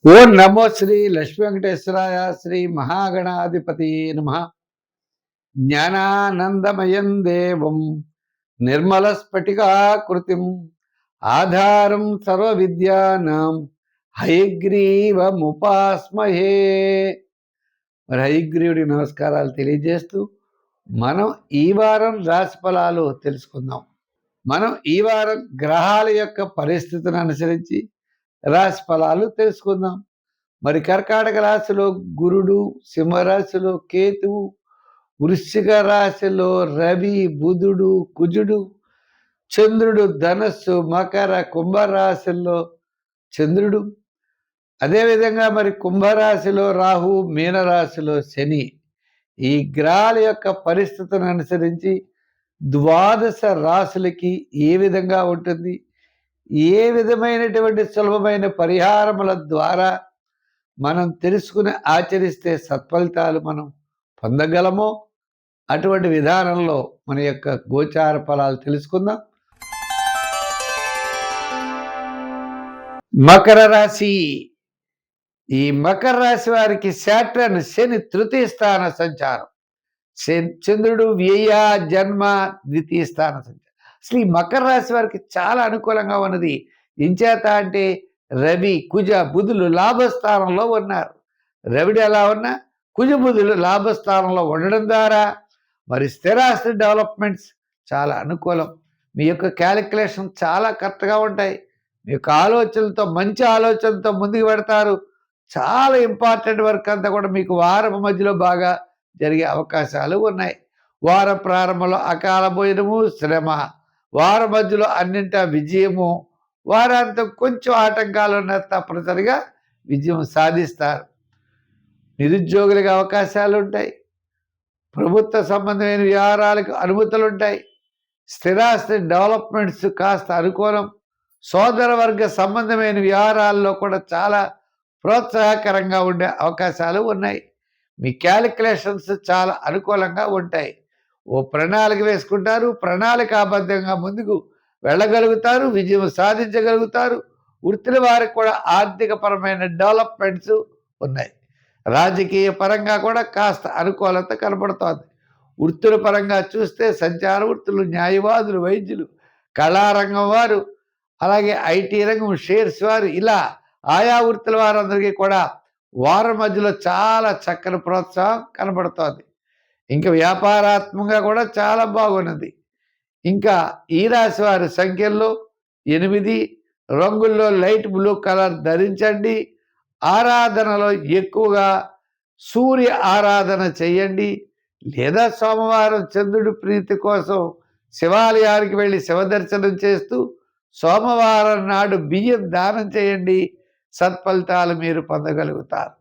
ఓం నమో శ్రీ లక్ష్మీ వెంకటేశ్వరాయ శ్రీ మహాగణాధిపతి నమ. జ్ఞానానందమయం దేవం నిర్మల స్ఫటికాకృతిం ఆధారం సర్వ విద్యానాం హయగ్రీవముపాస్మహే. మరి హయగ్రీవుడి నమస్కారాలు తెలియజేస్తూ మనం ఈ వారం రాశి ఫలాలు తెలుసుకుందాం. మనం ఈ వారం గ్రహాల యొక్క పరిస్థితిని అనుసరించి రాశి ఫలాలు తెలుసుకుందాం. మరి కర్కాటక రాశిలో గురుడు, సింహరాశిలో కేతువు, వృశ్చిక రాశిలో రవి, బుధుడు, కుజుడు, చంద్రుడు ధనస్సు, మకర, కుంభరాశిలో చంద్రుడు, అదేవిధంగా మరి కుంభరాశిలో రాహు, మీనరాశిలో శని. ఈ గ్రహాల యొక్క పరిస్థితిని అనుసరించి ద్వాదశ రాశులకి ఏ విధంగా ఉంటుంది, ఏ విధమైనటువంటి సులభమైన పరిహారముల ద్వారా మనం తెలుసుకుని ఆచరిస్తే సత్ఫలితాలు మనం పొందగలమో అటువంటి విధానంలో మన యొక్క గోచార ఫలాలు తెలుసుకుందాం. మకర రాశి. ఈ మకర రాశి వారికి శాటర్న్ శని తృతీయ స్థాన సంచారం, చంద్రుడు వ్యయ జన్మ ద్వితీయ స్థాన సంచారం. అసలు ఈ మకర రాశి వారికి చాలా అనుకూలంగా ఉన్నది. ఎంచేత అంటే రవి, కుజ, బుధులు లాభస్థానంలో ఉన్నారు. రవిడు ఎలా ఉన్నా కుజ, బుధులు లాభస్థానంలో ఉండడం ద్వారా మరి స్థిరాస్తి డెవలప్మెంట్స్ చాలా అనుకూలం. మీ యొక్క క్యాలిక్యులేషన్ చాలా కరెక్ట్గా ఉంటాయి. మీ యొక్క ఆలోచనలతో, మంచి ఆలోచనతో ముందుకు పెడతారు. చాలా ఇంపార్టెంట్ వర్క్ అంతా కూడా మీకు వారం మధ్యలో బాగా జరిగే అవకాశాలు ఉన్నాయి. వారం ప్రారంభంలో అకాల భోజనము, శ్రమ, వారం మధ్యలో అన్నింటా విజయము, వారాంతం కొంచెం ఆటంకాలు ఉన్న తప్పనిసరిగా విజయం సాధిస్తారు. నిరుద్యోగులకు అవకాశాలు ఉంటాయి. ప్రభుత్వ సంబంధమైన వ్యవహారాలకు అనుమతులు ఉంటాయి. స్థిరాస్తి డెవలప్మెంట్స్ కాస్త అనుకూలం. సోదర వర్గ సంబంధమైన వ్యవహారాల్లో కూడా చాలా ప్రోత్సాహకరంగా ఉండే అవకాశాలు ఉన్నాయి. మీ క్యాలిక్యులేషన్స్ చాలా అనుకూలంగా ఉంటాయి. ఓ ప్రణాళిక వేసుకుంటారు, ప్రణాళికాబద్ధంగా ముందుకు వెళ్ళగలుగుతారు, విజయం సాధించగలుగుతారు. వృత్తుల వారికి కూడా ఆర్థికపరమైన డెవలప్మెంట్స్ ఉన్నాయి. రాజకీయ పరంగా కూడా కాస్త అనుకూలత కనబడుతోంది. వృత్తుల పరంగా చూస్తే సంచార వృత్తులు, న్యాయవాదులు, వైద్యులు, కళారంగం వారు, అలాగే ఐటీ రంగం, షేర్స్ వారు, ఇలా ఆయా వృత్తుల వారందరికీ కూడా వారం మధ్యలో చాలా చక్కని ప్రోత్సాహం కనబడుతోంది. ఇంకా వ్యాపారాత్మకంగా కూడా చాలా బాగున్నది. ఇంకా ఈ రాశి వారి సంఖ్యల్లో 8, రంగుల్లో లైట్ బ్లూ కలర్ ధరించండి. ఆరాధనలో ఎక్కువగా సూర్య ఆరాధన చేయండి, లేదా సోమవారం చంద్రుడి ప్రీతి కోసం శివాలయానికి వెళ్ళి శివదర్శనం చేస్తూ సోమవారం నాడు బియ్యం దానం చేయండి. సత్ఫలితాలు మీరు పొందగలుగుతారు.